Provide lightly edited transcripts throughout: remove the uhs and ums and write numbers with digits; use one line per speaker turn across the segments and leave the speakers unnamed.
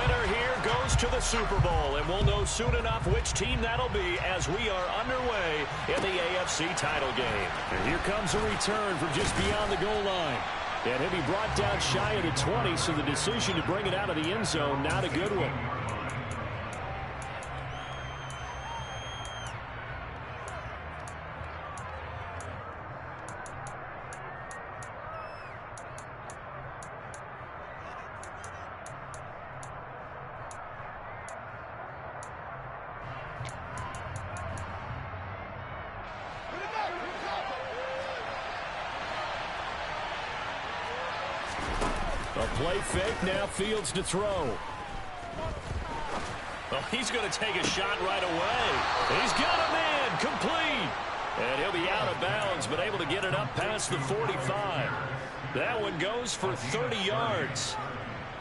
winner here goes to the Super Bowl, and we'll know soon enough which team that'll be as we are underway in the AFC title game.
And here comes a return from just beyond the goal line. And he'll be brought down shy of the 20, so the decision to bring it out of the end zone, not a good one. A play fake, now Fields to throw.
Well, he's going to take a shot right away. He's got a man, complete. And he'll be out of bounds, but able to get it up past the 45. That one goes for 30 yards.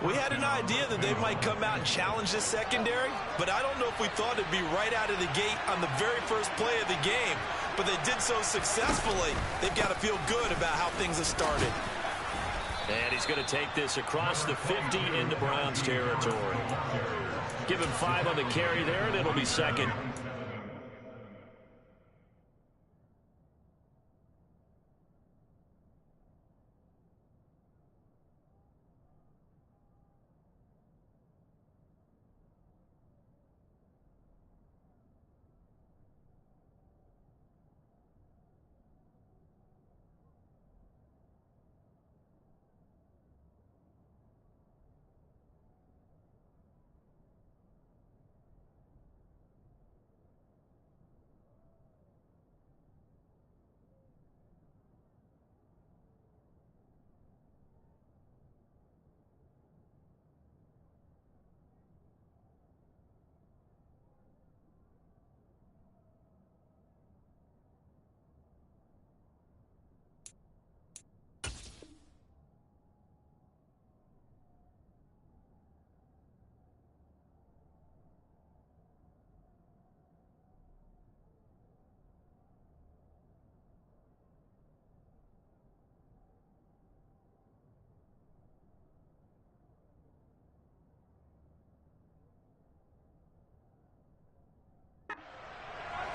We had an idea that they might come out and challenge this secondary, but I don't know if we thought it'd be right out of the gate on the very first play of the game. But they did so successfully, they've got to feel good about how things have started.
And he's going to take this across the 50 into Browns territory. Give him 5 on the carry there, and it'll be second.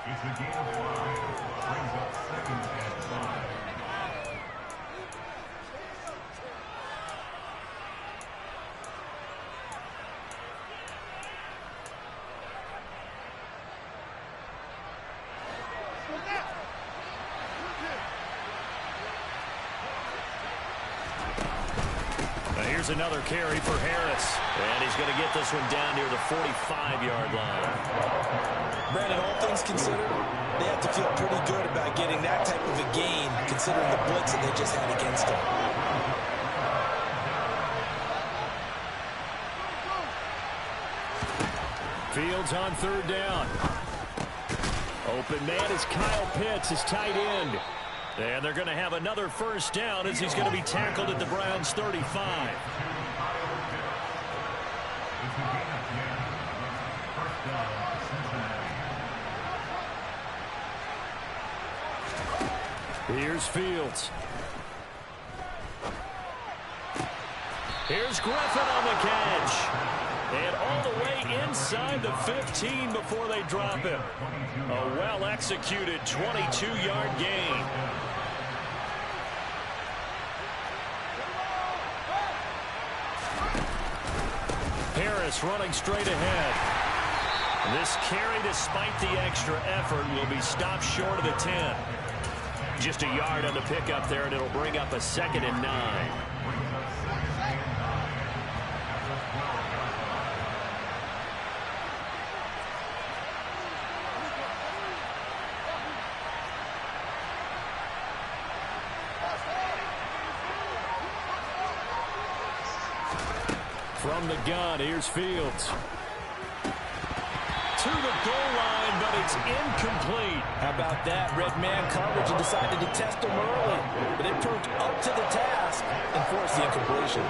It's a game of 5. Brings up 2nd and 5.
Here's another carry for Harris. And he's going to get this one down near the 45-yard line.
Brandon, all things considered, they have to feel pretty good about getting that type of a gain, considering the blitz that they just had against them.
Fields on 3rd down. Open man is Kyle Pitts, his tight end.
And they're going to have another first down as he's going to be tackled at the Browns' 35.
Here's Fields.
Here's Griffin on the catch. And all the way inside the 15 before they drop him. A well-executed 22-yard gain. Harris running straight ahead. This carry, despite the extra effort, will be stopped short of the 10. Just a yard on the pickup there, and it'll bring up a 2nd and 9.
From the gun, here's Fields.
To the goal line, but it's incomplete.
How about that? Red man coverage and decided to test him early. But it proved up to the task and forced the incompletion.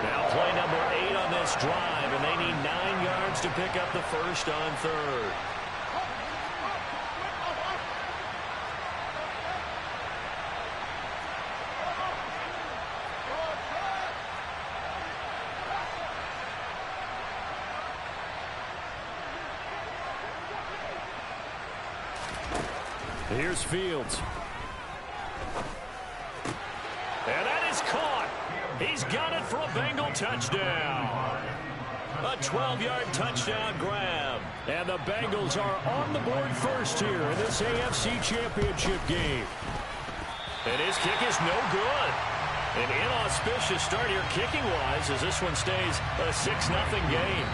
Now play number 8 on this drive, and they need 9 yards to pick up the first on 3rd.
Here's Fields.
And that is caught. He's got it for a Bengal touchdown. A 12-yard touchdown grab.
And the Bengals are on the board first here in this AFC Championship game.
And his kick is no good. An inauspicious start here kicking-wise as this one stays a 6-0 game.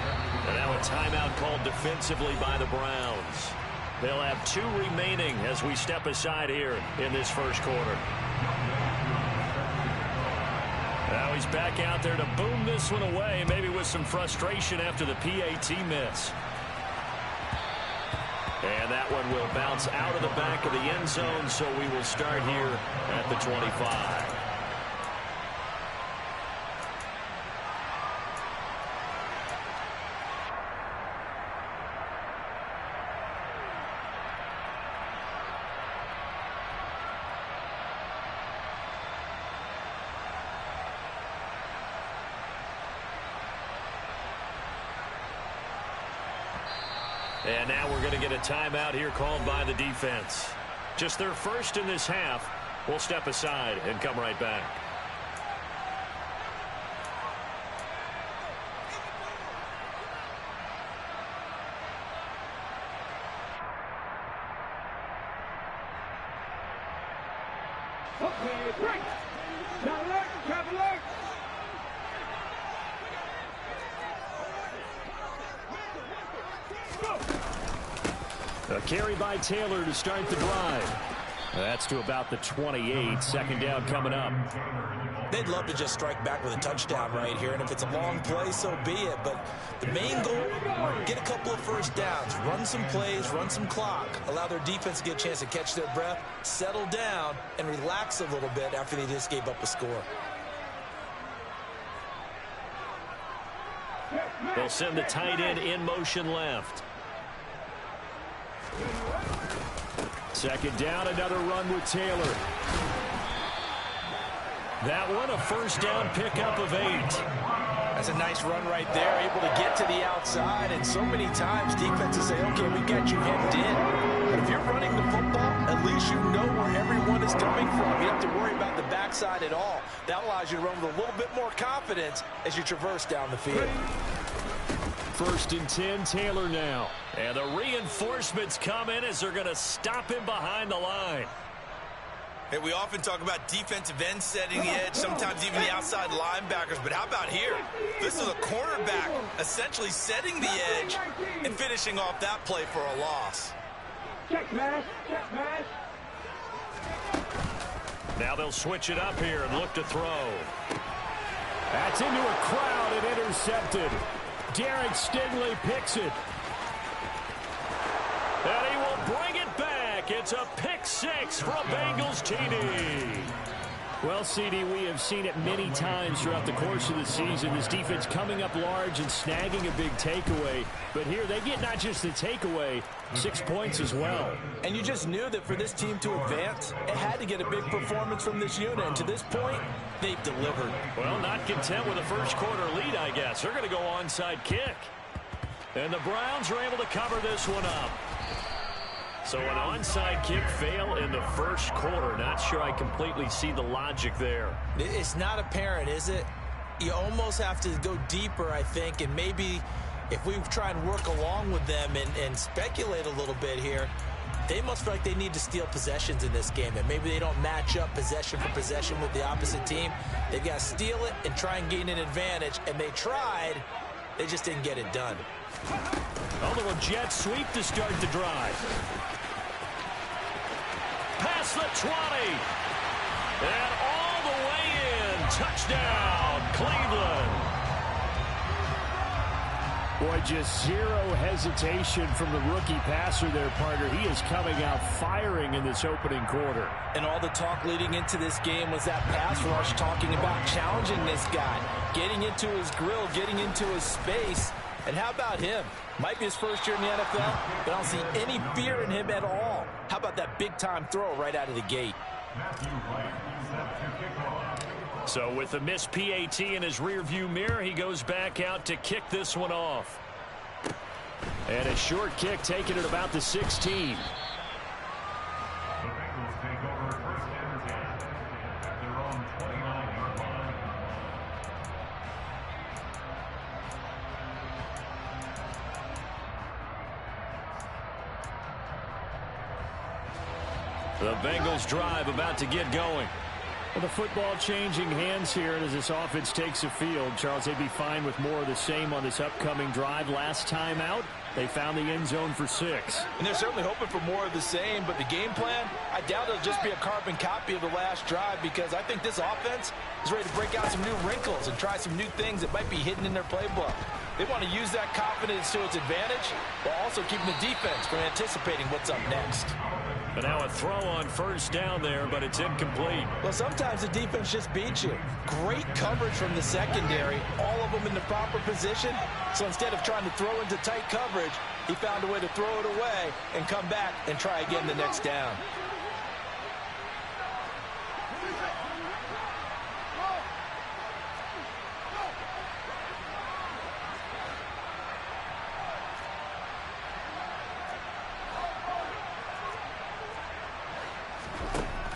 And now a timeout called defensively by the Browns. They'll have 2 remaining as we step aside here in this first quarter. Now he's back out there to boom this one away, maybe with some frustration after the PAT miss. And that one will bounce out of the back of the end zone, so we will start here at the 25. And now we're going to get a timeout here called by the defense. Just their first in this half. We'll step aside and come right back.
Okay, break. Travel alert.
A carry by Taylor to start the drive. That's to about the 28. Second down coming up.
They'd love to just strike back with a touchdown right here, and if it's a long play, so be it. But the main goal, get a couple of first downs, run some plays, run some clock, allow their defense to get a chance to catch their breath, settle down, and relax a little bit after they just gave up a score.
They'll send the tight end in motion left.
Second down, another run with Taylor.
That one, a first down pickup of 8.
That's a nice run right there, able to get to the outside, and so many times defenses say, okay, we got you hemmed in. But if you're running the football, at least you know where everyone is coming from. You don't have to worry about the backside at all. That allows you to run with a little bit more confidence as you traverse down the field.
First and 10, Taylor now.
And the reinforcements come in as they're going to stop him behind the line.
Hey, we often talk about defensive ends setting the edge, sometimes even the outside linebackers. But how about here? This is a cornerback essentially setting the edge and finishing off that play for a loss.
Check pass. Check pass.
Now they'll switch it up here and look to throw.
That's into a crowd and intercepted. Derek Stingley picks it.
And he will bring it back. It's a pick 6 for a Bengals TD.
Well, CD, we have seen it many times throughout the course of the season. This defense coming up large and snagging a big takeaway. But here they get not just the takeaway, 6 points as well.
And you just knew that for this team to advance, it had to get a big performance from this unit. And to this point, they've delivered.
Well, not content with a first quarter lead, I guess. They're going to go onside kick. And the Browns are able to cover this one up. So an onside kick fail in the first quarter. Not sure I completely see the logic there.
It's not apparent, is it? You almost have to go deeper, I think, and maybe if we try and work along with them and speculate a little bit here, they must feel like they need to steal possessions in this game, and maybe they don't match up possession for possession with the opposite team. They've got to steal it and try and gain an advantage, and they tried. They just didn't get it done.
A little jet sweep to start the drive. Past the 20. And all the way in. Touchdown, Cleveland.
Boy, just zero hesitation from the rookie passer there, partner. He is coming out firing in this opening quarter.
And all the talk leading into this game was that pass rush talking about challenging this guy, getting into his grill, getting into his space. And how about him? Might be his first year in the NFL, but I don't see any fear in him at all. How about that big-time throw right out of the gate?
So with the missed PAT in his rearview mirror, he goes back out to kick this one off.
And a short kick taken at about the 16.
take over first and 10 at their own 29-yard line.
The Bengals drive about to get going.
Well, the football changing hands here as this offense takes the field. Charles, they'd be fine with more of the same on this upcoming drive. Last time out, they found the end zone for 6.
And they're certainly hoping for more of the same, but the game plan, I doubt it'll just be a carbon copy of the last drive, because I think this offense is ready to break out some new wrinkles and try some new things that might be hidden in their playbook. They want to use that confidence to its advantage while also keeping the defense from anticipating what's up next.
But now a throw on first down there, but it's incomplete.
Well, sometimes the defense just beats you. Great coverage from the secondary, all of them in the proper position. So instead of trying to throw into tight coverage, he found a way to throw it away and come back and try again the next down.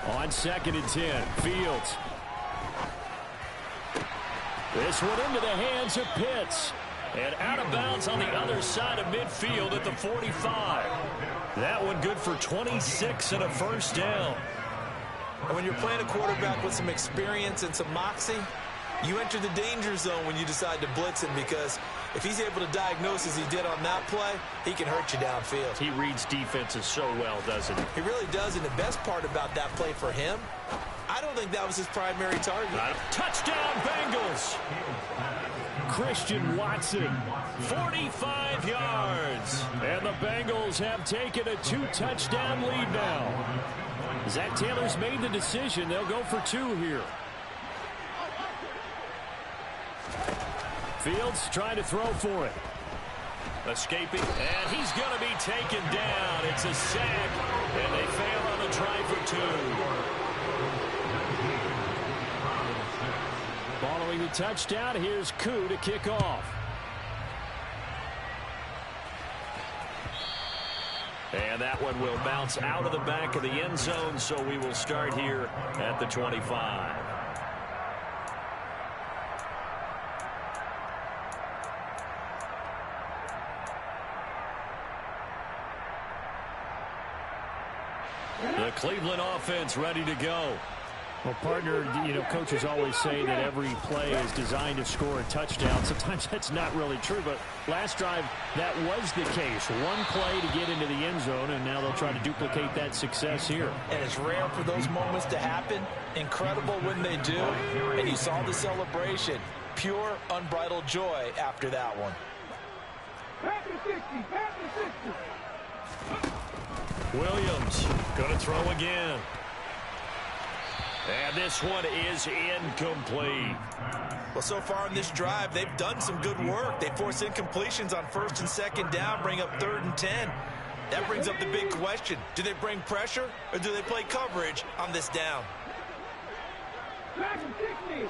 On 2nd and 10, Fields. This one into the hands of Pitts.
And out of bounds on the other side of midfield at the 45. That one good for 26 and a first down.
And when you're playing a quarterback with some experience and some moxie, you enter the danger zone when you decide to blitz him, because if he's able to diagnose as he did on that play, he can hurt you downfield.
He reads defenses so well, doesn't he?
He really does, and the best part about that play for him, I don't think that was his primary target.
Touchdown, Bengals!
Christian Watson,
45 yards.
and the Bengals have taken a 2-touchdown lead now. Zach Taylor's made the decision. They'll go for 2 here. Fields trying to throw for it.
Escaping, and he's going to be taken down. It's a sack, and they fail on the try for 2.
Following the touchdown, here's Koo to kick off.
And that one will bounce out of the back of the end zone, so we will start here at the 25. The Cleveland offense ready to go.
Well, partner, coaches always say that every play is designed to score a touchdown. Sometimes that's not really true, but last drive, that was the case. One play to get into the end zone, and now they'll try to duplicate that success here.
And it's rare for those moments to happen. Incredible when they do. And you saw the celebration. Pure, unbridled joy after that one.
Back to 60, back to 60.
Williams going to throw again. And this one is incomplete.
Well, so far in this drive, they've done some good work. They force incompletions on 1st and 2nd down, bring up 3rd and 10. That brings up the big question. Do they bring pressure, or do they play coverage on this down?
Back to 60.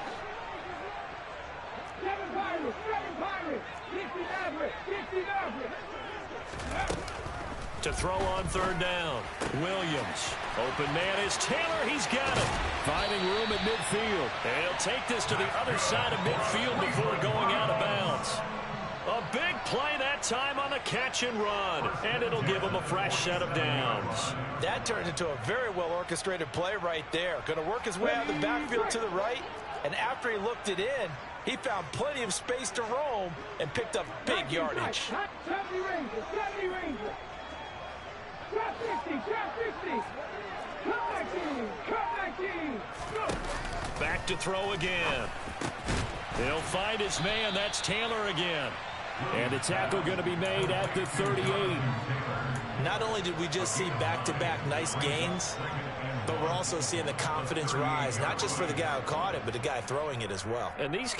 7 Pirates, 60 Maverick, 60 Maverick.
To throw on 3rd down. Williams. Open man is Taylor. He's got it.
Finding room at midfield.
And he'll take this to the other side of midfield before going out of bounds. A big play that time on the catch and run. And it'll give him a fresh set of downs.
That turned into a very well-orchestrated play right there. Going to work his way out of the backfield to the right. And after he looked it in, he found plenty of space to roam and picked up big yardage.
70 Rangers, 70 Rangers. Trap 60, trap 60. Cut 19. Go.
Back to throw again. He'll find his man. That's Taylor again.
And the tackle going to be made at the 38.
Not only did we just see back-to-back nice gains, but we're also seeing the confidence rise, not just for the guy who caught it, but the guy throwing it as well.
And these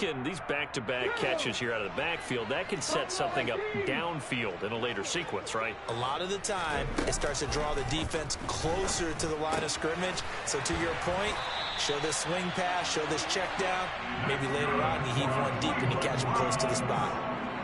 back-to-back catches here out of the backfield, that can set something up downfield in a later sequence, right?
A lot of the time, it starts to draw the defense closer to the line of scrimmage. So to your point, show this swing pass, show this check down. Maybe later on you heave one deep and you catch him close to the spot.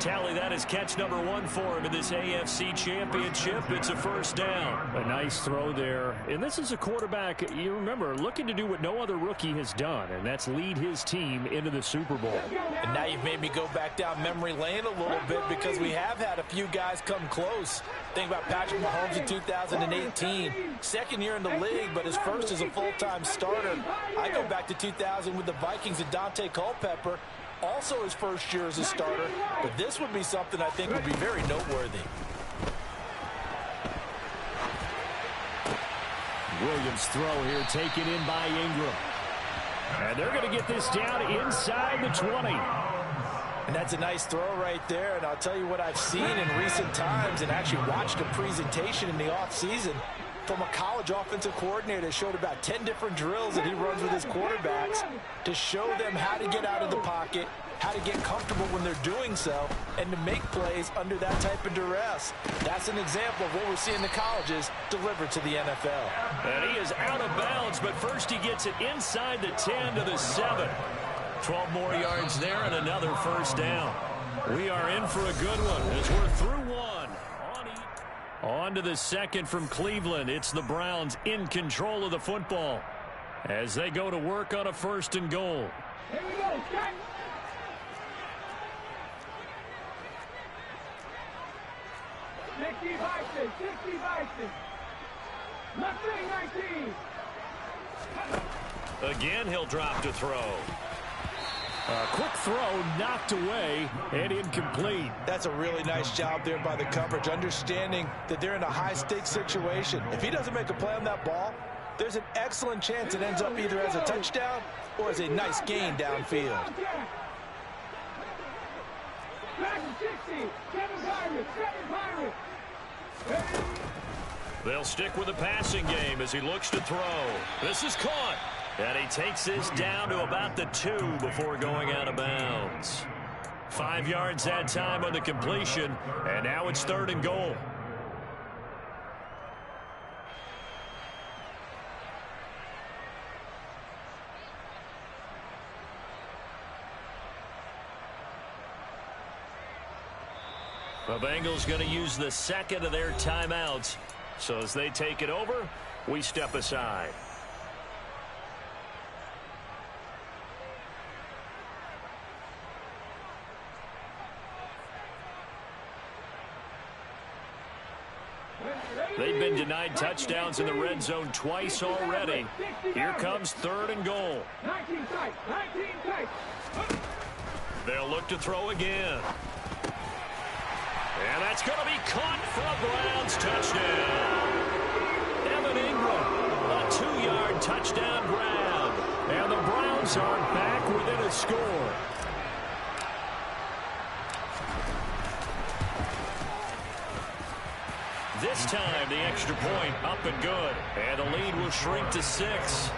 Tally that is catch number 1 for him in this AFC Championship. It's a first down.
A nice throw there. And this is a quarterback, you remember, looking to do what no other rookie has done, and that's lead his team into the Super Bowl.
And now you've made me go back down memory lane a little bit because we have had a few guys come close. Think about Patrick Mahomes in 2018. Second year in the league, but his first as a full-time starter. I go back to 2000 with the Vikings and Dante Culpepper. Also his first year as a starter, but this would be something I think would be very noteworthy.
Williams' throw here taken in by Ingram. And they're going to get this down inside the 20.
And that's a nice throw right there, and I'll tell you what I've seen in recent times and actually watched a presentation in the offseason from a college offensive coordinator that showed about 10 different drills that he runs with his quarterbacks to show them how to get out of the pocket, how to get comfortable when they're doing so, and to make plays under that type of duress. That's an example of what we're seeing the colleges deliver to the NFL.
And he is out of bounds, but first he gets it inside the 10 to the 7. 12 more yards there and another first down. We are in for a good one as we're through one. On to the second from Cleveland. It's the Browns in control of the football as they go to work on a 1st and goal.
Here we go, Jack. Sixty Bison. Left wing 19.
Again, he'll drop to throw.
A quick throw knocked away and incomplete.
That's a really nice job there by the coverage, understanding that they're in a high-stakes situation. If he doesn't make a play on that ball, there's an excellent chance it ends up either as a touchdown or as a nice gain downfield.
They'll stick with the passing game as he looks to throw. This is caught. And he takes this down to about the 2 before going out of bounds. 5 yards that time on the completion, and now it's 3rd and goal. The Bengals going to use the second of their timeouts. So as they take it over, we step aside. They've been denied touchdowns in the red zone twice already. Here comes 3rd and goal.
19 tight.
They'll look to throw again. And that's going to be caught for a Browns touchdown. Evan Ingram, a 2-yard touchdown grab.
And the Browns are back within a score.
This time, the extra point up and good. And the lead will shrink to 6.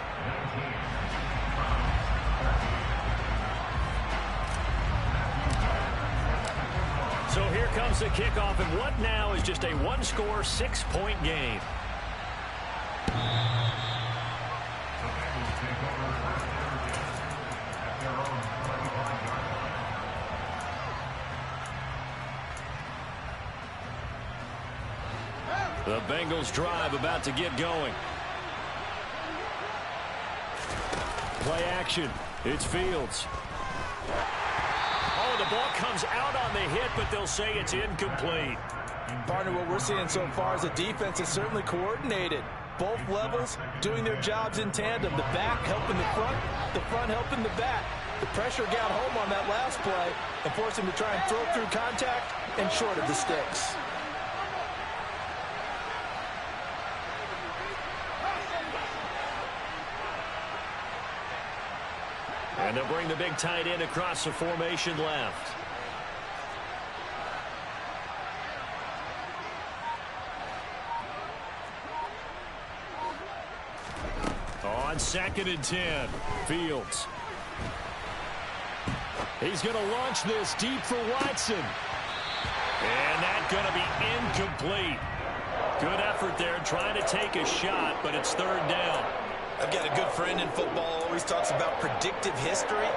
So here comes the kickoff, and what now is just a 1-score, 6-point game. The Bengals drive about to get going.
Play action. It's Fields.
Oh, the ball comes out on the hit, but they'll say it's incomplete.
Partner, what we're seeing so far is a defense is certainly coordinated. Both levels doing their jobs in tandem. The back helping the front helping the back. The pressure got home on that last play and forced him to try and throw through contact and short of the sticks.
And they'll bring the big tight end across the formation left. On 2nd and 10, Fields. He's going to launch this deep for Watson. And that's going to be incomplete. Good effort there trying to take a shot, but it's 3rd down.
I've got a good friend in football, always talks about predictive history.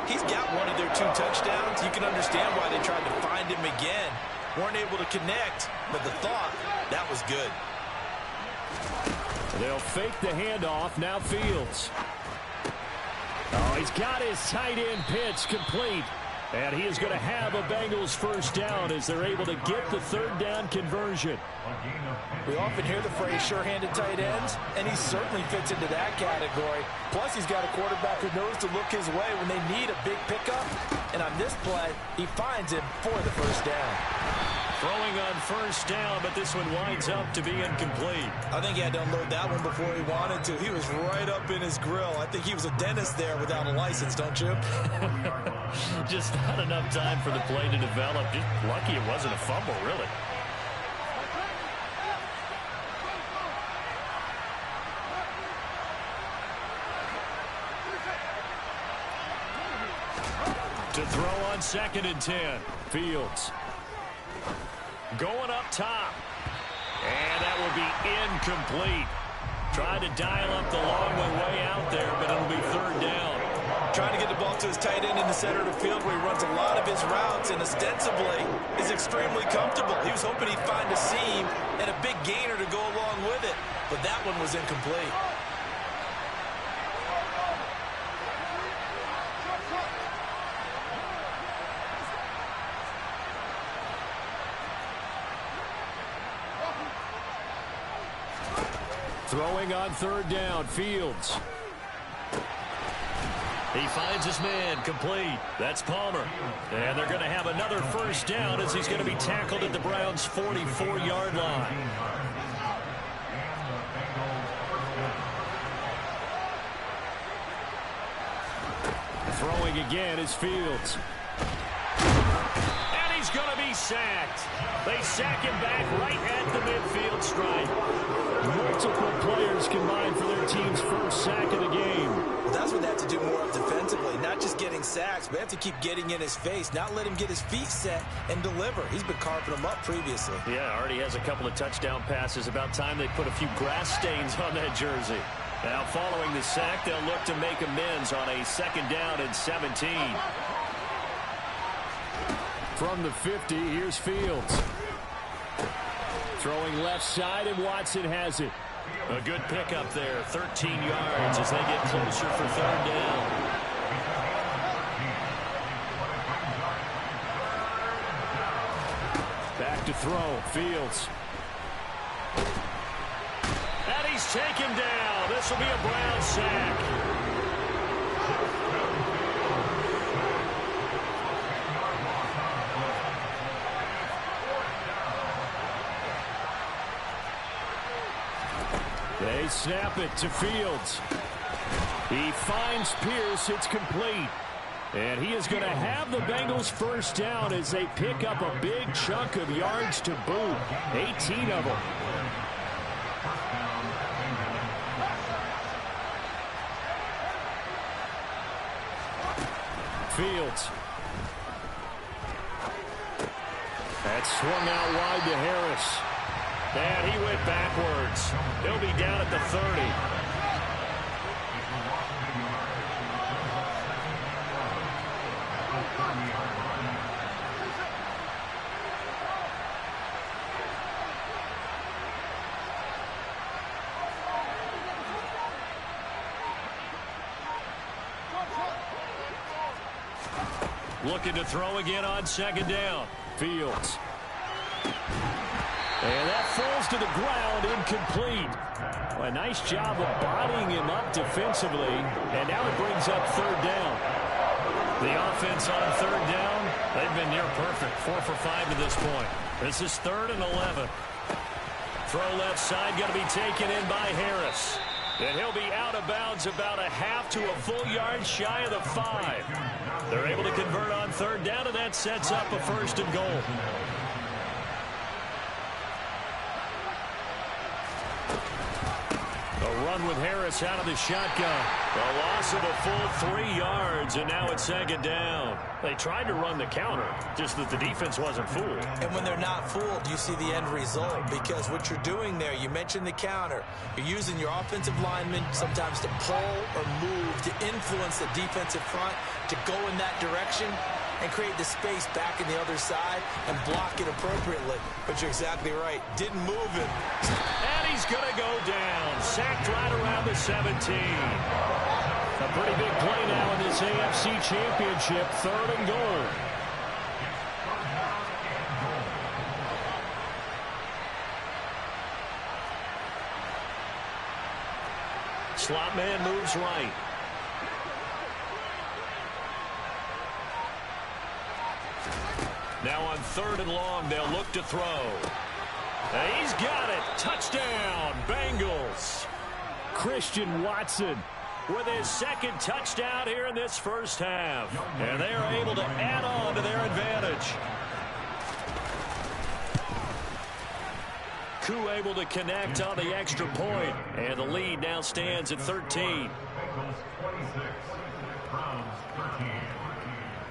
He's got one of their 2 touchdowns. You can understand why they tried to find him again. Weren't able to connect, but the thought, that was good.
They'll fake the handoff. Now Fields. Oh, he's got his tight end pitch complete. And he is going to have a Bengals first down as they're able to get the 3rd down conversion.
We often hear the phrase sure-handed tight ends, and he certainly fits into that category. Plus, he's got a quarterback who knows to look his way when they need a big pickup. And on this play, he finds him for the first down.
Throwing on first down, but this one winds up to be incomplete.
I think he had to unload that one before he wanted to. He was right up in his grill. I think he was a dentist there without a license, don't you?
Just not enough time for the play to develop. Just lucky it wasn't a fumble, really. To throw on 2nd and 10. Fields. Going up top. And that will be incomplete. Tried to dial up the long one way out there, but it'll be 3rd down.
Trying to get the ball to his tight end in the center of the field where he runs a lot of his routes and ostensibly is extremely comfortable. He was hoping he'd find a seam and a big gainer to go along with it, but that one was incomplete.
Throwing on 3rd down, Fields.
He finds his man, complete. That's Palmer. And they're going to have another first down as he's going to be tackled at the Browns' 44-yard line.
Throwing again is Fields.
And he's going to be sacked. They sack him back right at the midfield stripe.
Multiple players combined for their team's first sack of the game.
Well, that's what they have to do more of defensively, not just getting sacks, but they have to keep getting in his face, not let him get his feet set and deliver. He's been carving them up previously.
Yeah, already has a couple of touchdown passes. About time they put a few grass stains on that jersey. Now following the sack, they'll look to make amends on a 2nd down and 17.
From the 50, here's Fields. Throwing left side, and Watson has it.
A good pickup there, 13 yards as they get closer for 3rd down.
Back to throw, Fields.
And he's taken down. This will be a Brown sack.
They snap it to Fields. He finds Pierce. It's complete. And he is going to have the Bengals first down as they pick up a big chunk of yards to boot. 18 of them. Fields. That swung out wide to Harris.
And he went backwards. He'll be down at the 30. Looking to throw again on 2nd down.
Fields. And that falls to the ground, incomplete. Well, a nice job of bodying him up defensively. And now it brings up 3rd down.
The offense on 3rd down, they've been near perfect. 4 for 5 to this point. This is 3rd and 11. Throw left side, going to be taken in by Harris. And he'll be out of bounds about a half to a full yard shy of the 5. They're able to convert on 3rd down, and that sets up a 1st and goal.
A run with Harris out of the shotgun.
A loss of a full 3 yards, and now it's second down.
They tried to run the counter, just that the defense wasn't fooled.
And when they're not fooled, you see the end result, because what you're doing there, you mentioned the counter. You're using your offensive linemen sometimes to pull or move to influence the defensive front to go in that direction and create the space back in the other side and block it appropriately.
But you're exactly right. Didn't move him.
And he's going to go down. Sacked right around the 17.
A pretty big play now in this AFC Championship, 3rd and goal.
Slot man moves right. Now on 3rd and long, they'll look to throw. And he's got it. Touchdown, Bengals.
Christian Watson
with his 2nd touchdown here in this first half. And they are able to add on to their advantage. Koo able to connect on the extra point. And the lead now stands at 13.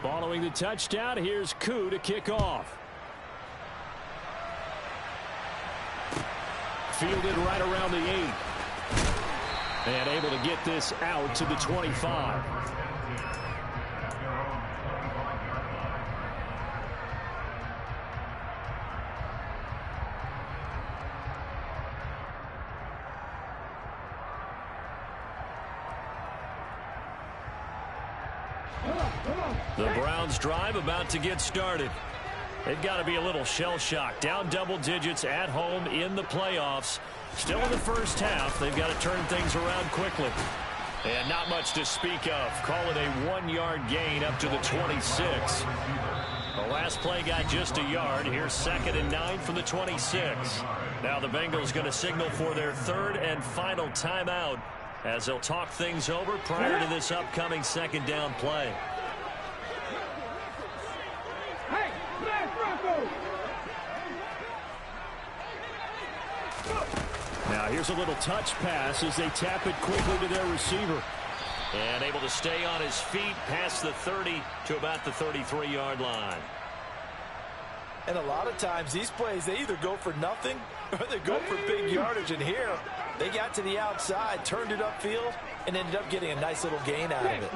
Following the touchdown, here's Koo to kick off. Fielded right around the 8. And able to get this out to the 25.
The Browns drive about to get started. They've got to be a little shell-shocked. Down double digits at home in the playoffs. Still in the first half. They've got to turn things around quickly. And not much to speak of. Call it a 1-yard gain up to the 26. The last play got just a yard. Here's 2nd and 9 from the 26. Now the Bengals going to signal for their 3rd and final timeout as they'll talk things over prior to this upcoming 2nd down play.
Now here's a little touch pass as they tap it quickly to their receiver.
And able to stay on his feet past the 30 to about the 33-yard line.
And a lot of times these plays, they either go for nothing or they go for big yardage. And here, they got to the outside, turned it upfield, and ended up getting a nice little gain out of it.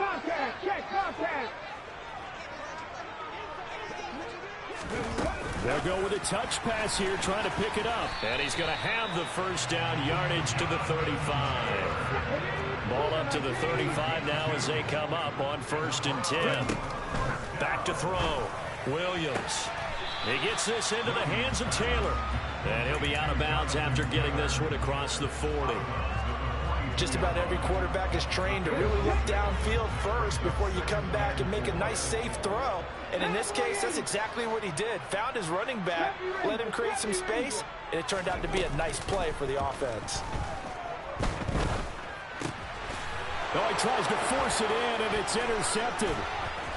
They'll go with a touch pass here, trying to pick it up.
And he's going to have the first down yardage to the 35. Ball up to the 35 now as they come up on 1st and 10. Back to throw. Williams. He gets this into the hands of Taylor. And he'll be out of bounds after getting this one across the 40.
Just about every quarterback is trained to really look downfield first before you come back and make a nice, safe throw. And in this case, that's exactly what he did. Found his running back, let him create some space, and it turned out to be a nice play for the offense.
Oh, he tries to force it in, and it's intercepted.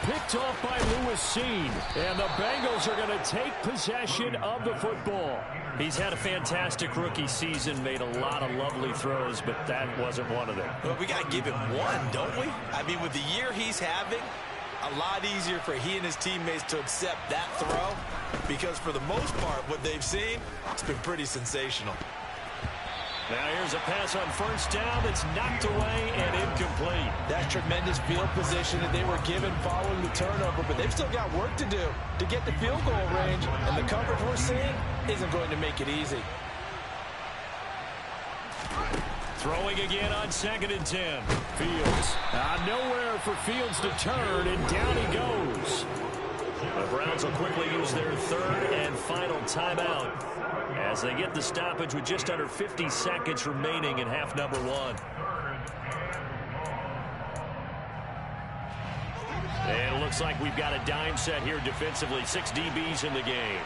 Picked off by Lewis Seen. And the Bengals are going to take possession of the football.
He's had a fantastic rookie season, made a lot of lovely throws, but that wasn't one of them.
Well, we got to give him one, don't we? I mean, with the year he's having, a lot easier for he and his teammates to accept that throw, because for the most part, what they've seen, it's been pretty sensational.
Now here's a pass on 1st down that's knocked away and incomplete.
That tremendous field position that they were given following the turnover, but they've still got work to do to get the field goal range, and the coverage we're seeing isn't going to make it easy.
Throwing again on 2nd and 10.
Fields. Nowhere for Fields to turn, and down he goes.
The Browns will quickly use their 3rd and final timeout as they get the stoppage with just under 50 seconds remaining in half number 1. And it looks like we've got a dime set here defensively. 6 DBs in the game.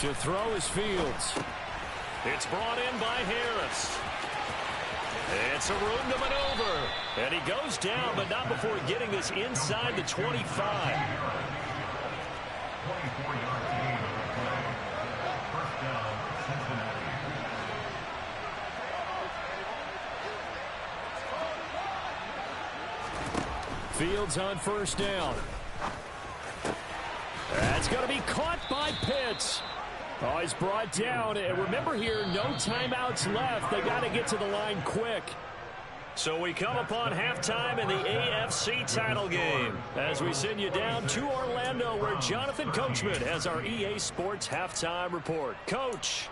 To throw is Fields.
It's brought in by Harris. It's a room to maneuver. And he goes down, but not before getting this inside the 25.
24-yard gain on the play. 1st down, Cincinnati.
Fields on first down. That's going to be caught by Pitts. Oh, he's brought down. And remember here, no timeouts left. They got to get to the line quick.
So we come upon halftime in the AFC title game as we send you down to Orlando where Jonathan Coachman has our EA Sports halftime report. Coach.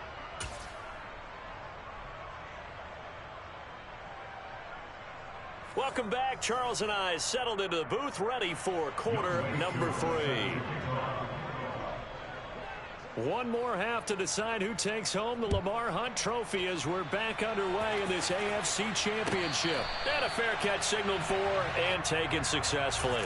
Welcome back. Charles and I settled into the booth ready for quarter number 3. One more half to decide who takes home the Lamar Hunt Trophy as we're back underway in this AFC Championship. And a fair catch signaled for and taken successfully.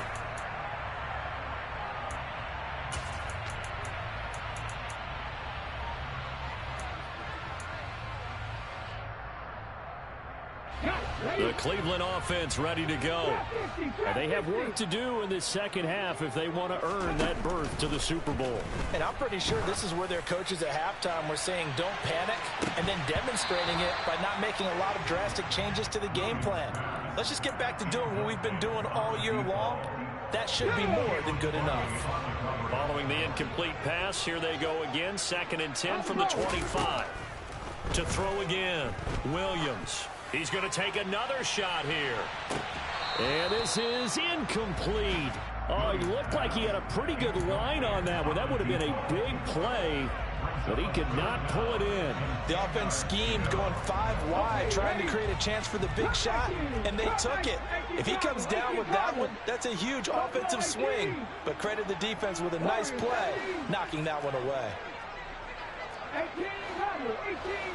The Cleveland offense ready to go.
And they have work to do in this second half if they want to earn that berth to the Super Bowl.
And I'm pretty sure this is where their coaches at halftime were saying don't panic and then demonstrating it by not making a lot of drastic changes to the game plan. Let's just get back to doing what we've been doing all year long. That should be more than good enough.
Following the incomplete pass, here they go again. 2nd and 10 from the 25. To throw again, Williams. He's going to take another shot here.
And this is incomplete. Oh, he looked like he had a pretty good line on that one. That would have been a big play, but he could not pull it in.
The offense schemed going 5 wide, trying to create a chance for the big shot, and they took it. If he comes down with that one, that's a huge offensive swing. But credit the defense with a nice play, knocking that one away.
18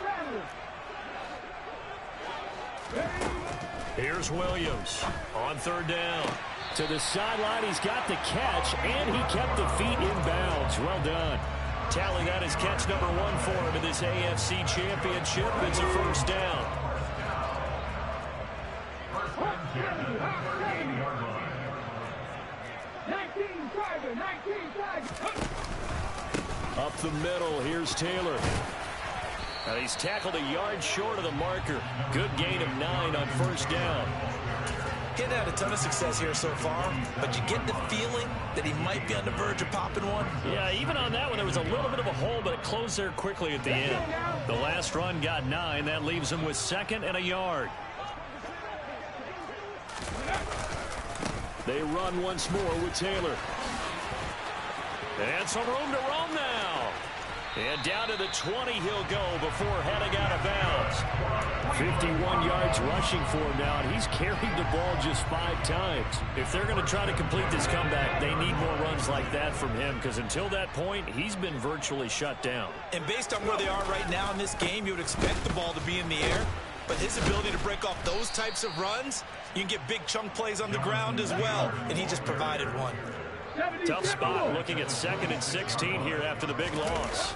runners.
Here's Williams on 3rd down.
To the sideline, he's got the catch, and he kept the feet in bounds. Well done.
Tally that is catch number 1 for him in this AFC Championship. It's a first down.
Up the middle, here's Taylor.
And he's tackled a yard short of the marker. Good gain of 9 on first down.
Getting had a ton of success here so far, but you get the feeling that he might be on the verge of popping one.
Yeah, even on that one, there was a little bit of a hole, but it closed there quickly at the end. The last run got 9. That leaves him with 2nd and a yard.
They run once more with Taylor.
And some room to roam now. And down to the 20 he'll go before heading out of bounds.
51 yards rushing for him now, and he's carried the ball just 5 times.
If they're going to try to complete this comeback, they need more runs like that from him, because until that point, he's been virtually shut down.
And based on where they are right now in this game, you would expect the ball to be in the air. But his ability to break off those types of runs, you can get big chunk plays on the ground as well, and he just provided one.
Tough spot looking at 2nd and 16 here after the big loss.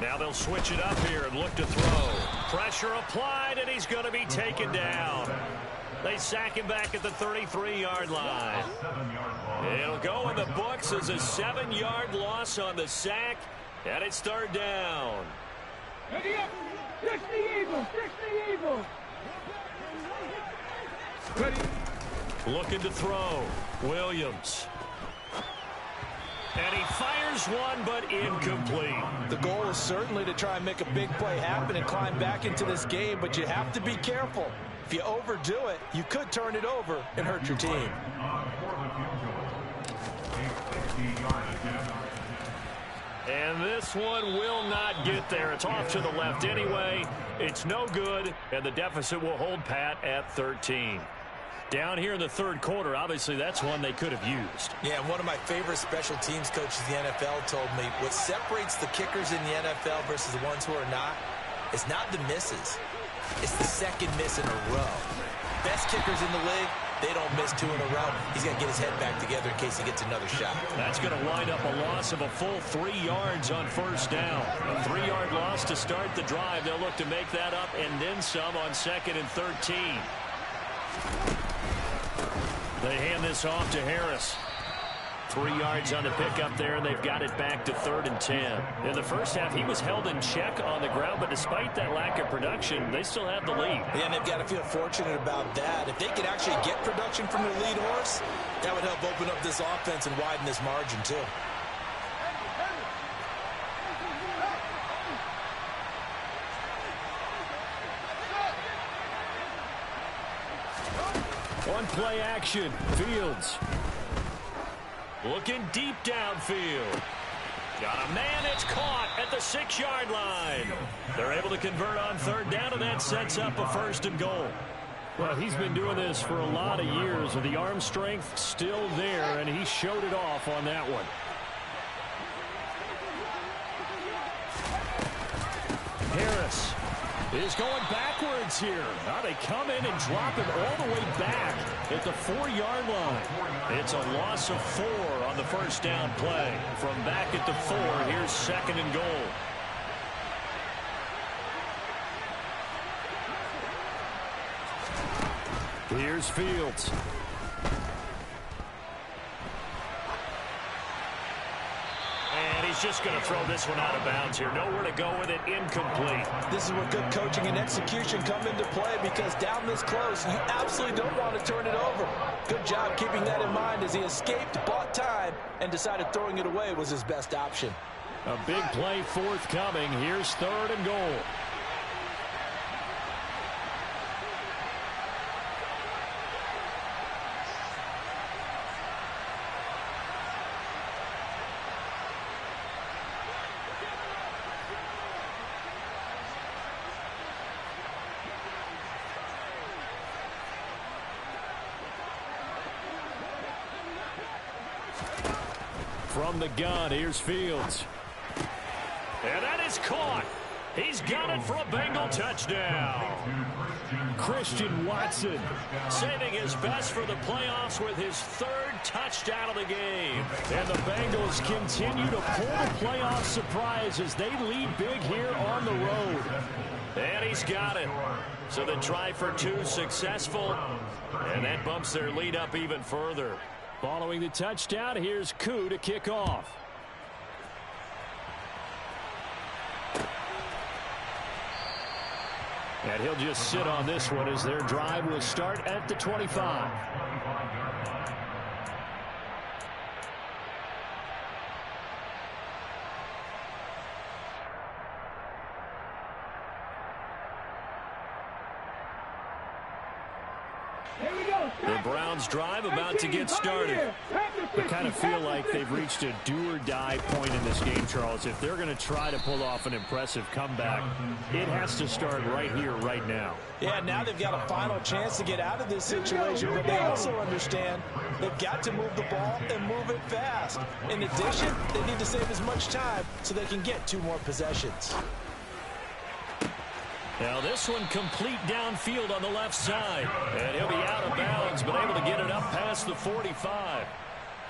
Now they'll switch it up here and look to throw. Pressure applied, and he's going to be taken down. They sack him back at the 33-yard line. It'll go in the books as a 7-yard loss on the sack, and it's 3rd down.
Ready up. 60 Eagles. 60 Eagles. Ready.
Looking to throw. Williams. And he fires one, but incomplete.
The goal is certainly to try and make a big play happen and climb back into this game, but you have to be careful. If you overdo it, you could turn it over and hurt your team.
And this one will not get there. It's off to the left anyway. It's no good, and the deficit will hold pat at 13. Down here in the 3rd quarter, obviously that's one they could have used.
Yeah, one of my favorite special teams coaches in the NFL told me what separates the kickers in the NFL versus the ones who are not is not the misses. It's the 2nd miss in a row. Best kickers in the league, they don't miss 2 in a row. He's got to get his head back together in case he gets another shot.
That's going to wind up a loss of a full 3 yards on first down. A 3-yard loss to start the drive. They'll look to make that up and then some on 2nd and 13. They hand this off to Harris.
3 yards on the pickup there, and they've got it back to 3rd and 10. In the first half, he was held in check on the ground, but despite that lack of production, they still have the lead.
Yeah, and they've got to feel fortunate about that. If they could actually get production from their lead horse, that would help open up this offense and widen this margin, too.
One play action. Fields. Looking deep downfield. Got a man. It's caught at the 6-yard line. They're able to convert on 3rd down, and that sets up a 1st and goal. Well, he's been doing this for a lot of years, with the arm strength still there, and he showed it off on that one. Harris is going backwards here. Now they come in and drop him all the way back at the 4-yard line. It's a loss of 4 on the 1st down play. From back at the 4, here's 2nd and goal. Here's Fields. And he's just going to throw this one out of bounds here. Nowhere to go with it. Incomplete.
This is where good coaching and execution come into play, because down this close, you absolutely don't want to turn it over. Good job keeping that in mind as he escaped, bought time, and decided throwing it away was his best option.
A big play forthcoming. Here's 3rd and goal. From the gun, here's Fields. And that is caught. He's got it for a Bengal touchdown. Christian Watson saving his best for the playoffs with his 3rd touchdown of the game. And the Bengals continue to pull the playoff surprise as they lead big here on the road. And he's got it. So the try for 2 successful. And that bumps their lead up even further. Following the touchdown, here's Koo to kick off. And he'll just sit on this one as their drive will start at the 25. The Browns drive about to get started. They kind of feel like they've reached a do-or-die point in this game, Charles. If they're going to try to pull off an impressive comeback, it has to start right here, right now.
Yeah, now they've got a final chance to get out of this situation, but they also understand they've got to move the ball and move it fast. In addition, they need to save as much time so they can get 2 more possessions.
Now this one complete downfield on the left side. And he'll be out of bounds, but able to get it up past the 45.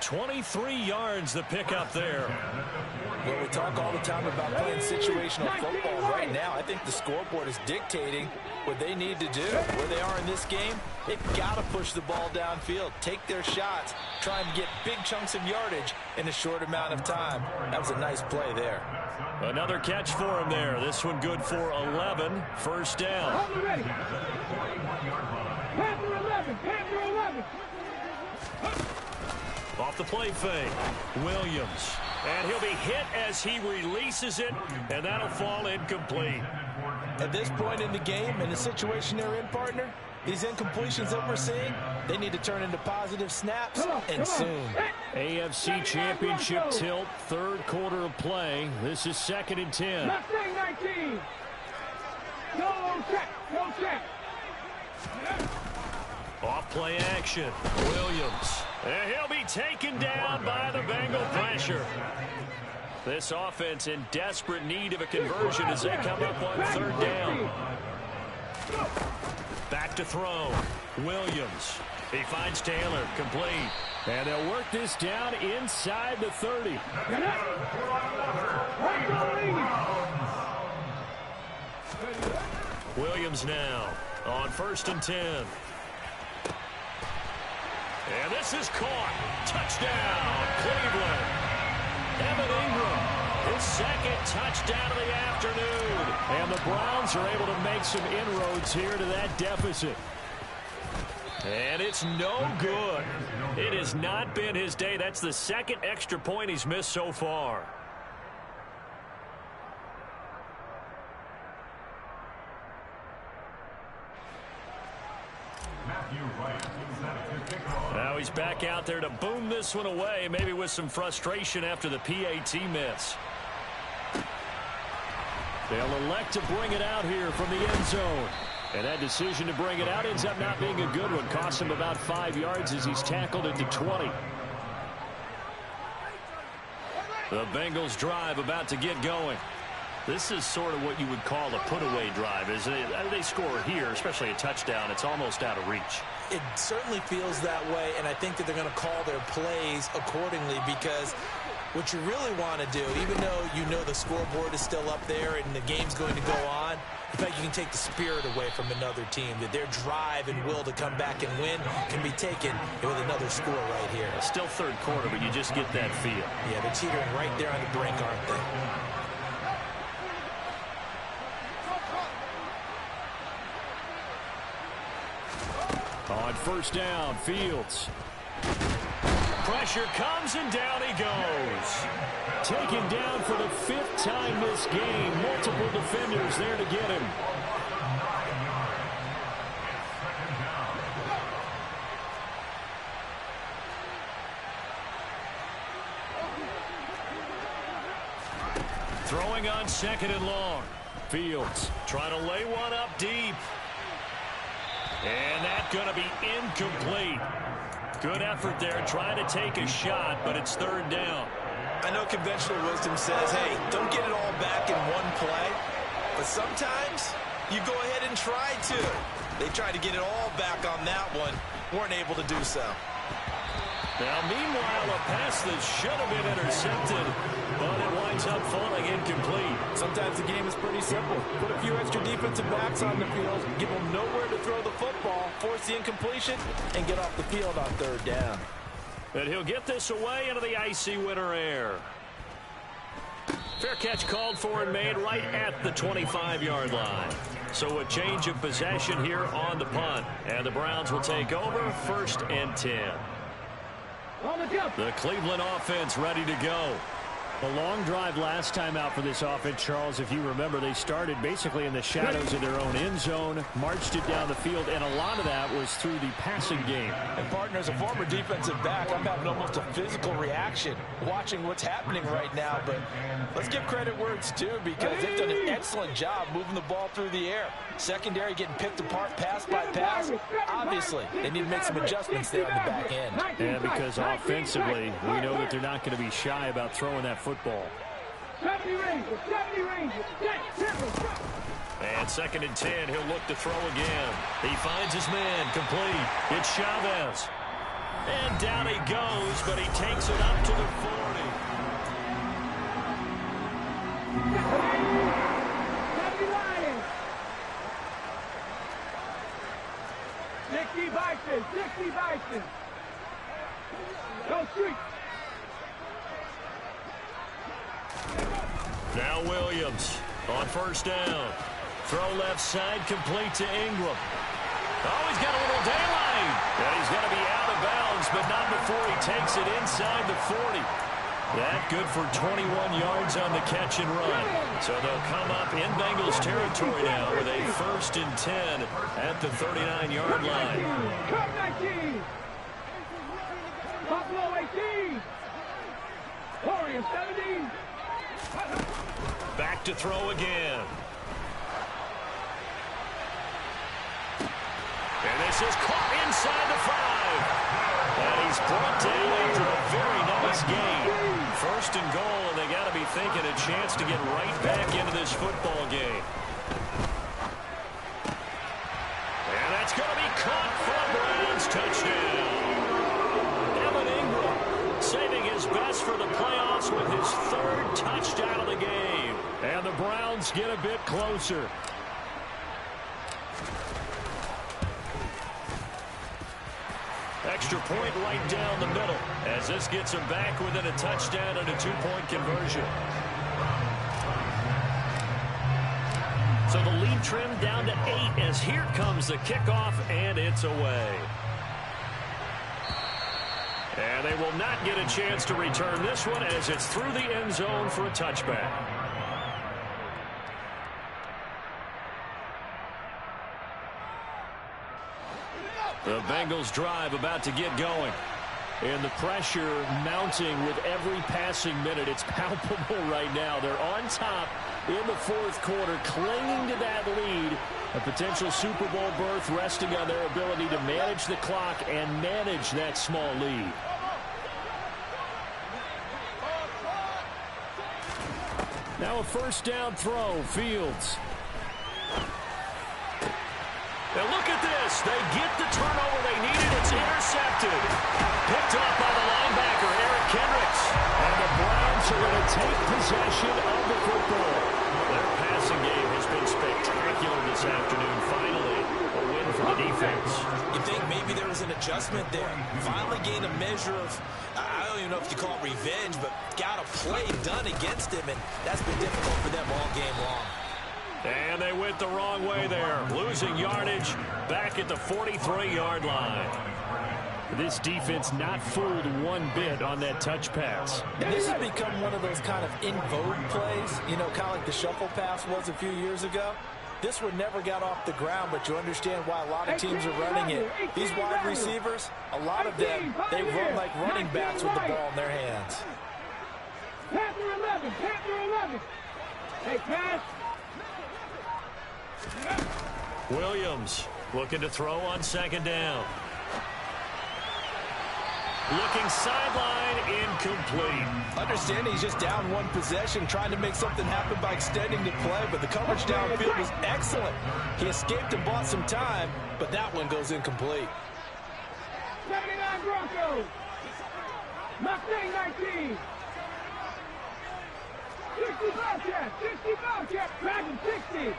23 yards the pickup there.
Well, we talk all the time about playing situational football. Right now, I think the scoreboard is dictating what they need to do. Where they are in this game, they've got to push the ball downfield, take their shots, try and get big chunks of yardage in a short amount of time. That was a nice play there.
Another catch for him there. This one good for 11. 1st down.
Panther 11, Panther 11.
Off the play fake. Williams. And he'll be hit as he releases it, and that'll fall incomplete.
At this point in the game, in the situation they're in, partner, these incompletions that we're seeing, they need to turn into positive snaps, and soon.
AFC Championship tilt, 3rd quarter of play. This is 2nd and 10.
Mustang 19. No check, no check.
Off play action. Williams. And he'll be taken down by the Bengal pressure. This offense in desperate need of a conversion as they come up on 3rd down. Back to throw. Williams. He finds Taylor. Complete. And they'll work this down inside the 30. Williams now on 1st and 10.
And this is caught. Touchdown, Cleveland. Evan Ingram, his second touchdown of the afternoon.
And the Browns are able to make some inroads here to that deficit.
And it's no good. It has not been his day. That's the second extra point he's missed so far. Now he's back out there to boom this one away, maybe with some frustration after the PAT miss.
They'll elect to bring it out here from the end zone. And that decision to bring it out ends up not being a good one. Costs him about 5 yards as he's tackled into 20.
The Bengals drive about to get going. This is sort of what you would call a put-away drive. As they score here, especially a touchdown, it's almost out of reach.
It certainly feels that way, and I think that they're going to call their plays accordingly, because what you really want to do, even though you know the scoreboard is still up there and the game's going to go on, in fact, you can take the spirit away from another team, that their drive and will to come back and win can be taken with another score right here.
Still third quarter, but you just get that feel.
Yeah, they're teetering right there on the brink, aren't they?
On first down, Fields.
Pressure comes, and down he goes.
Taken down for the 5th time this game. Multiple defenders there to get him.
Throwing on second and long.
Fields
trying to lay one up deep. And that's going to be incomplete. Good effort there, trying to take a shot, but it's third down.
I know conventional wisdom says, hey, don't get it all back in one play. But sometimes you go ahead and try to. They tried to get it all back on that one. Weren't able to do so.
Now, meanwhile, a pass that should have been intercepted, but it winds up falling incomplete.
Sometimes the game is pretty simple. Put a few extra defensive backs on the field, give them nowhere to throw the football, force the incompletion, and get off the field on third down.
And he'll get this away into the icy winter air. Fair catch called for and made right at the 25-yard line. So a change of possession here on the punt. And the Browns will take over, 1st and 10. The Cleveland offense ready to go.
A long drive last time out for this offense, Charles. If you remember, they started basically in the shadows of their own end zone, marched it down the field, and a lot of that was through the passing game.
And, partner, as a former defensive back, I'm having almost a physical reaction watching what's happening right now. But let's give credit where it's due, because they've done an excellent job moving the ball through the air. Secondary getting picked apart pass by pass. Obviously, they need to make some adjustments there on the back end.
And because offensively, we know that they're not going to be shy about throwing that football.
70 Rangers, 70 Rangers,
and 2nd and 10, he'll look to throw again. He finds his man, complete. It's Chavez. And down he goes, but he takes it up to the 40.
70 Lions. 60 Bison, 60 Bison. Go Street.
Now Williams on first down. Throw left side, complete to Ingram. Oh, he's got a little daylight. And he's going to be out of bounds, but not before he takes it inside the 40. That good for 21 yards on the catch and run. So they'll come up in Bengals territory now with a 1st and 10 at the 39-yard line.
Cup 19. Buffalo 18. Warriors 17.
Back to throw again. And this is caught inside the 5. And he's brought down after a very nice game. 1st and goal, and they got to be thinking a chance to get right back into this football game. And that's going to be caught for a Browns touchdown. Evan Ingram saving his best for the playoffs with his 3rd touchdown of the game.
And the Browns get a bit closer.
extra point right down the middle as this gets them back within a touchdown and a 2-point conversion. So the lead trimmed down to 8 as here comes the kickoff, and it's away. And they will not get a chance to return this one as it's through the end zone for a touchback. The Bengals drive about to get going. And the pressure mounting with every passing minute. It's palpable right now. They're on top in the fourth quarter, clinging to that lead. A potential Super Bowl berth resting on their ability to manage the clock and manage that small lead. Now a first down throw, Fields. Now look at this. They get the turnover they needed. It's intercepted. Picked off by the linebacker, Eric Kendricks. And the Browns are going to take possession of the football. Their passing game has been spectacular this afternoon. Finally, a win for the defense.
You think maybe there was an adjustment there. Finally gained a measure of, I don't even know if you call it revenge, but got a play done against him, and that's been difficult for them all game long.
And they went the wrong way there. Losing yardage back at the 43-yard line. This defense not fooled one bit on that touch pass.
And this has become one of those kind of in vogue plays, you know, kind of like the shuffle pass was a few years ago. This one never got off the ground, but you understand why a lot of teams are running it. These wide receivers, a lot of them, they run like running backs with the ball in their hands.
Panther 11, Panther 11. Hey, pass.
Williams looking to throw on second down. Looking sideline, incomplete.
Understand he's just down one possession, trying to make something happen by extending the play, but the coverage downfield was excellent. He escaped and bought some time, but that one goes incomplete.
79 Broncos. Mustang 19. 60 Bobcat, 60 Bobcat, Dragon 60.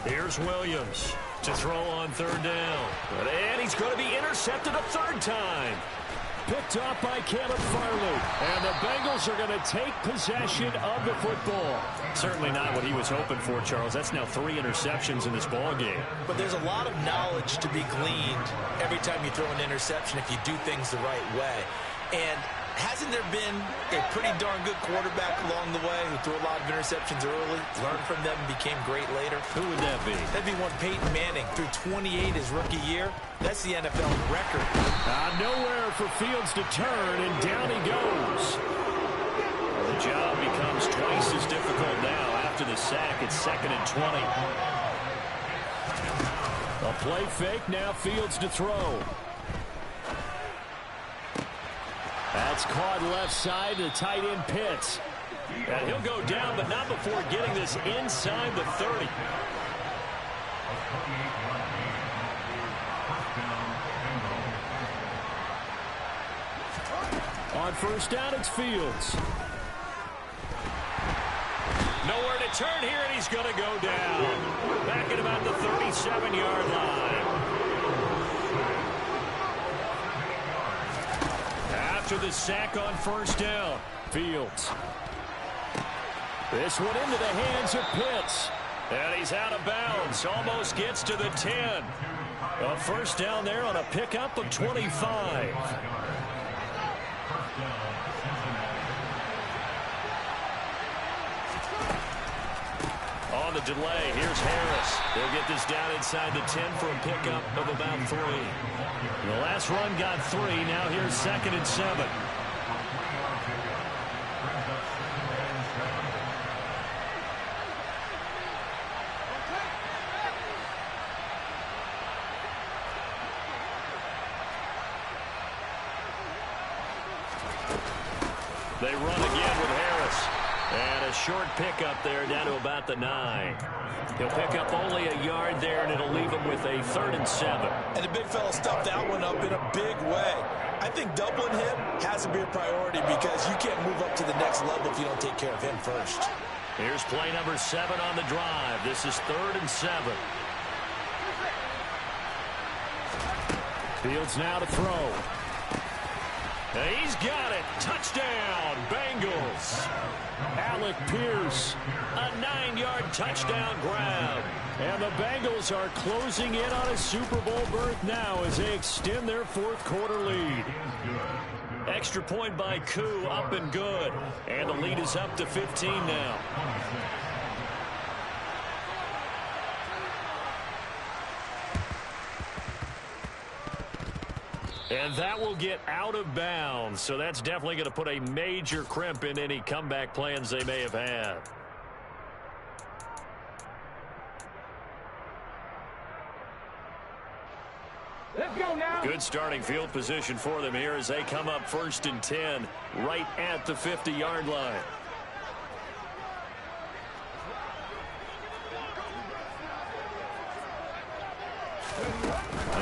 Here's Williams to throw on third down. And he's going to be intercepted a third time. Picked off by Caleb Farley. And the Bengals are going to take possession of the football. Certainly not what he was hoping for, Charles. That's now 3 interceptions in this ball game.
But there's a lot of knowledge to be gleaned every time you throw an interception if you do things the right way. And hasn't there been a pretty darn good quarterback along the way who threw a lot of interceptions early, learned from them, and became great later?
Who would that be?
That'd be one Peyton Manning. Threw 28 his rookie year. That's the NFL record.
Nowhere for Fields to turn, and down he goes. The job becomes twice as difficult now after the sack. It's 2nd and 20. A play fake, now Fields to throw. That's caught left side to tight end Pitts. And he'll go down, but not before getting this inside the 30. On first down, it's Fields. Nowhere to turn here, and he's going to go down. Back at about the 37-yard line. After the sack on first down, Fields. This one into the hands of Pitts. And he's out of bounds. Almost gets to the 10. A first down there on a pickup of 25. On the delay, here's Harris. They'll get this down inside the 10 for a pickup of about 3. The last run got 3. Now here's 2nd and 7. They run again with Harris. And a short pickup there down to about the 9. He'll pick up only a yard there, and it'll leave him with a 3rd and 7.
And the big fella stuffed that one up in a big way. I think doubling him has to be a priority because you can't move up to the next level if you don't take care of him first.
Here's play number 7 on the drive. This is 3rd and 7.
Fields now to throw.
And he's got it. Touchdown, Bengals.
Alec Pierce.
A 9-yard touchdown grab.
And the Bengals are closing in on a Super Bowl berth now as they extend their fourth quarter lead.
Extra point by Koo, up and good. And the lead is up to 15 now. And that will get out of bounds. So that's definitely going to put a major crimp in any comeback plans they may have had.
Let's go now.
Good starting field position for them here as they come up 1st and 10 right at the 50-yard line.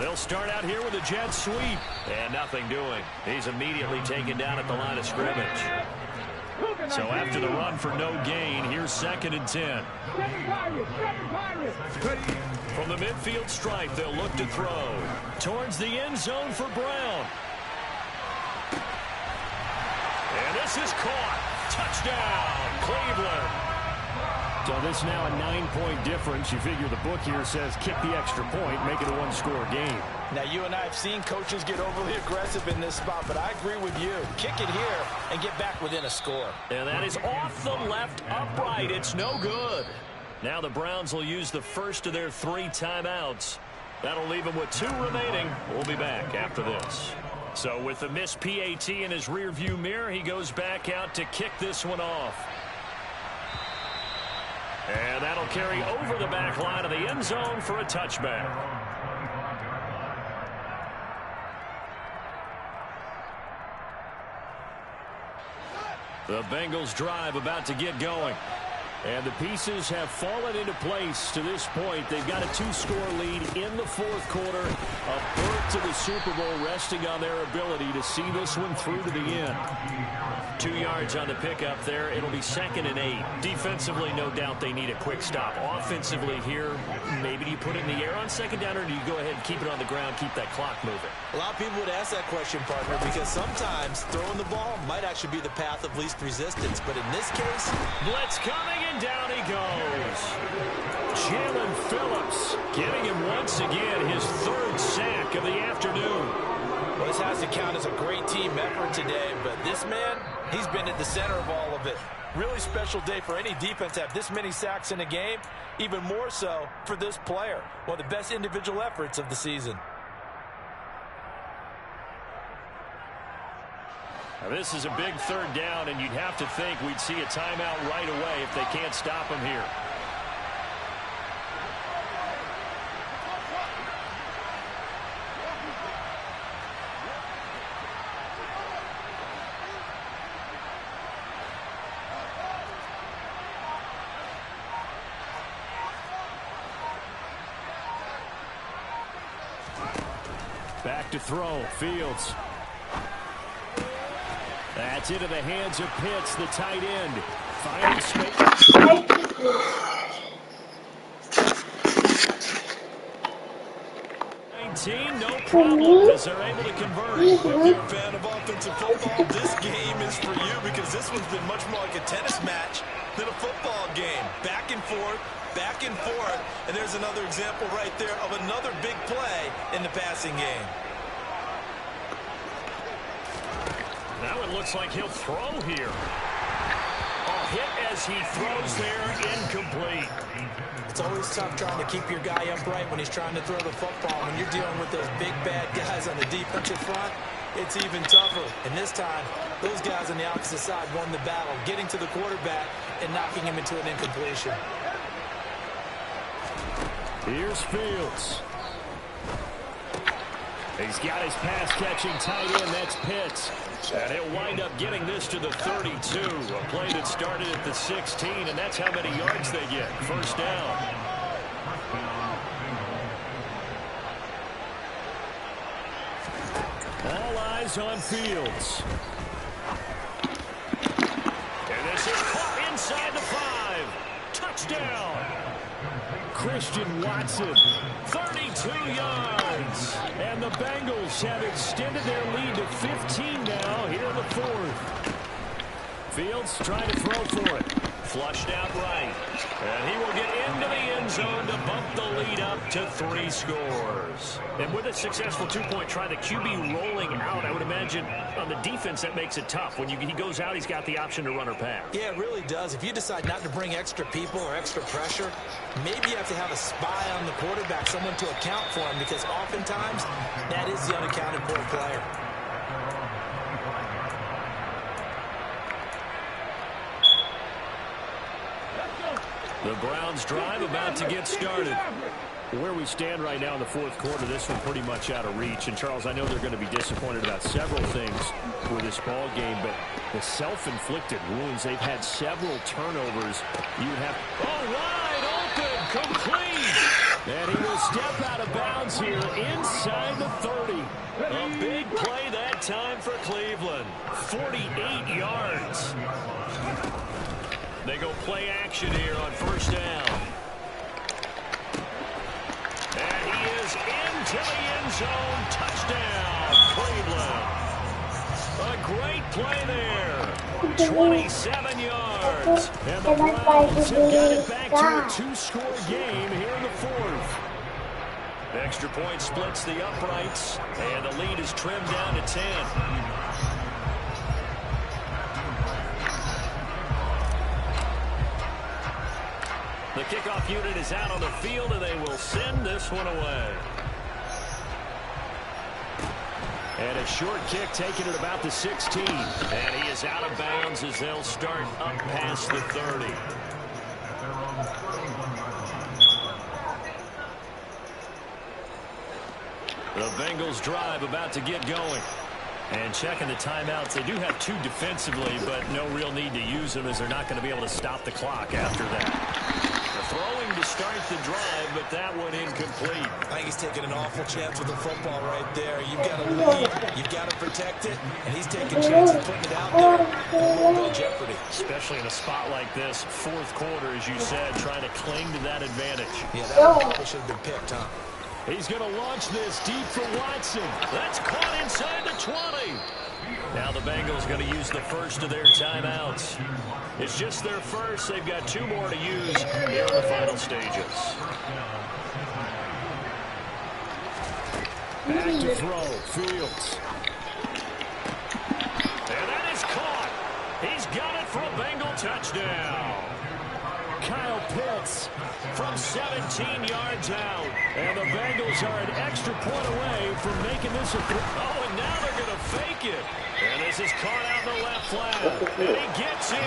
They'll start out here with a jet sweep. And nothing doing. He's immediately taken down at the line of scrimmage. So after the run for no gain, here's 2nd and 10. From the midfield stripe, they'll look to throw. Towards the end zone for Brown. And this is caught. Touchdown, Cleveland.
So this now a 9-point difference. You figure the book here says kick the extra point, make it a one-score game.
Now, you and I have seen coaches get overly aggressive in this spot, but I agree with you. Kick it here and get back within a score.
And that is off the left upright. It's no good. Now the Browns will use the first of their 3 timeouts. That'll leave them with 2 remaining. We'll be back after this. So with the missed PAT in his rearview mirror, he goes back out to kick this one off. And that'll carry over the back line of the end zone for a touchback. The Bengals drive about to get going. And the pieces have fallen into place to this point. They've got a 2-score lead in the fourth quarter. A berth to the Super Bowl resting on their ability to see this one through to the end. 2 yards on the pickup there. It'll be 2nd and 8. Defensively, no doubt they need a quick stop. Offensively here, maybe do you put it in the air on 2nd down, or do you go ahead and keep it on the ground, keep that clock moving?
A lot of people would ask that question, partner, because sometimes throwing the ball might actually be the path of least resistance. But in this case,
blitz coming, and down he goes. Jalen Phillips getting him once again his 3rd sack of the afternoon.
Well, this has to count as a great team effort today, but this man, he's been at the center of all of it. Really special day for any defense to have this many sacks in a game, even more so for this player. One of the best individual efforts of the season.
Now this is a big 3rd down, and you'd have to think we'd see a timeout right away if they can't stop him here.
Back to throw. Fields. That's into the hands of Pitts, the tight end. Finding space.
No problem as they're able to convert.
if you're a fan of offensive football, this game is for you, because this one's been much more like a tennis match than a football game. Back and forth, and there's another example right there of another big play in the passing game.
Now it looks like he'll throw here. A hit as he throws there, incomplete.
It's always tough trying to keep your guy upright when he's trying to throw the football. When you're dealing with those big, bad guys on the defensive front, it's even tougher. And this time, those guys on the opposite side won the battle, getting to the quarterback and knocking him into an incompletion.
Here's Fields. He's got his pass-catching tight end. That's Pitts.
And he'll wind up getting this to the 32. A play that started at the 16, and that's how many yards they get. 1st down.
All eyes on Fields.
And this is caught inside the 5. Touchdown.
Christian Watson. 32 yards. And the Bengals have extended their lead to 15 now here in the fourth. Fields trying to throw for it. Flushed out right. And he will get into the end zone to bump the lead up to 3 scores. And with a successful two-point try, the QB rolling out, I would imagine on the defense that makes it tough. When he goes out, he's got the option to run or pass.
Yeah, it really does. If you decide not to bring extra people or extra pressure, maybe you have to have a spy on the quarterback, someone to account for him, because oftentimes that is the unaccounted for player.
The Browns drive about to get started. Where we stand right now in the fourth quarter, this one pretty much out of reach. And, Charles, I know they're going to be disappointed about several things with this ball game, but the self-inflicted wounds, they've had several turnovers. You have, wide open, complete. And he will step out of bounds here inside the 30. A big play that time for Cleveland. 48 yards. They go play action here on first down. And he is into the end zone. Touchdown, Cleveland. A great play there. 27 yards. And the Browns have got it back to a 2-score game here in the fourth. Extra point splits the uprights. And the lead is trimmed down to 10. The kickoff unit is out on the field, and they will send this one away. And a short kick taken at about the 16. And he is out of bounds as they'll start up past the 30. The Bengals drive about to get going. And checking the timeouts, they do have 2 defensively, but no real need to use them as they're not going to be able to stop the clock after that. Throwing to start the drive, but that one incomplete.
I think he's taking an awful chance with the football right there. You've got to lead, you've got to protect it, and he's taking chances putting it out there in real jeopardy.
Especially in a spot like this, fourth quarter, as you said, trying to cling to that advantage.
Yeah, that probably should have been picked, huh?
He's going to launch this deep for Watson. That's caught inside the 20. Now the Bengals going to use the first of their timeouts. It's just their first. They've got 2 more to use here in the final stages. Back to throw. Fields. And that is caught. He's got it for a Bengal touchdown. Kyle Pitts from 17 yards out. And the Bengals are an extra point away from making this a... and now they're going to fake it. And this is caught out in the left flat. And he gets in.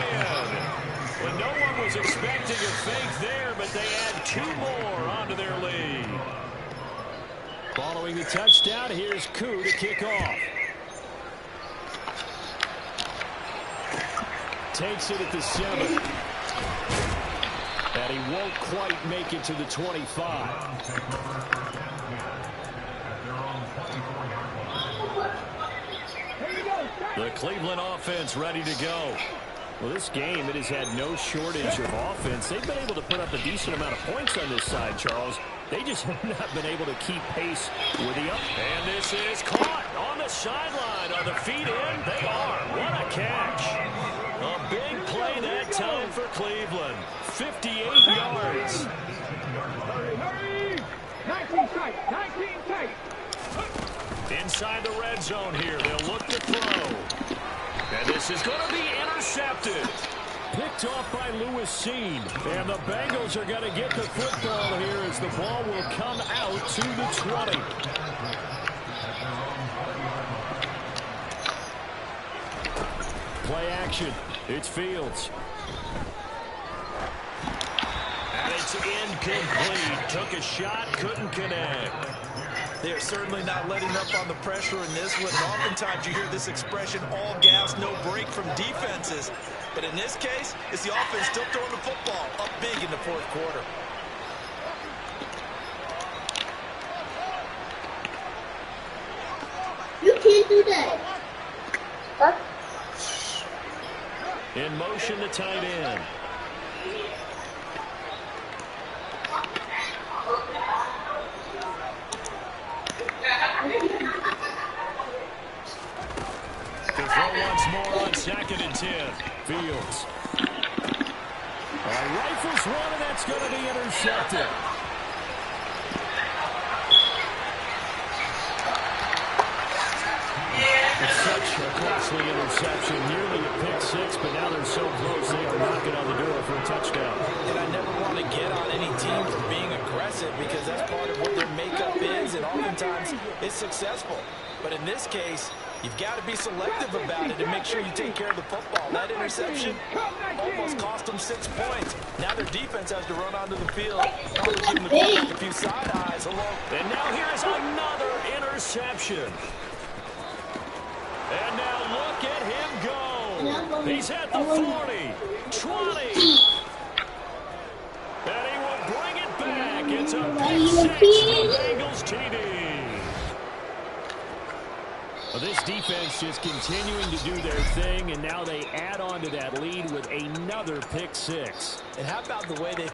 And no one was expecting a fake there, but they add 2 more onto their lead. Following the touchdown, here's Koo to kick off. Takes it at the 7. And he won't quite make it to the 25. The Cleveland offense ready to go. Well, this game, it has had no shortage of offense. They've been able to put up a decent amount of points on this side, Charles. They just have not been able to keep pace with the up. And this is caught on the sideline. On the feet in, they are. What a catch. A big play that time for Cleveland. 58 yards.
Hurry! 19 tight, 19 tight.
Inside the red zone here, they'll look to throw. And this is going to be intercepted. Picked off by Lewis Seen. And the Bengals are going to get the football here as the ball will come out to the 20. Play action. It's Fields. And it's incomplete. Took a shot, couldn't connect.
They're certainly not letting up on the pressure in this one. And oftentimes you hear this expression, all gas, no break from defenses. But in this case, it's the offense still throwing the football up big in the fourth quarter.
You can't do that. Huh?
In motion, the tight end. going to be intercepted. It's such a costly interception, nearly a pick six, but now they're so close they are knocking on the door for a touchdown.
And I never want to get on any team for being aggressive because that's part of what their makeup is, and oftentimes it's successful. But in this case, you've got to be selective about it and make sure you take care of the football. That interception almost cost them 6 points. Now their defense has to run onto the field, probably giving the quarterback a few side eyes.
And now here's another interception. And now look at him go. He's at the 40, 20. And he will bring it back. It's a pick six for the Bengals TD. Well, this defense just continuing to do their thing, and now they add on to that lead with another pick six.
And how about the way they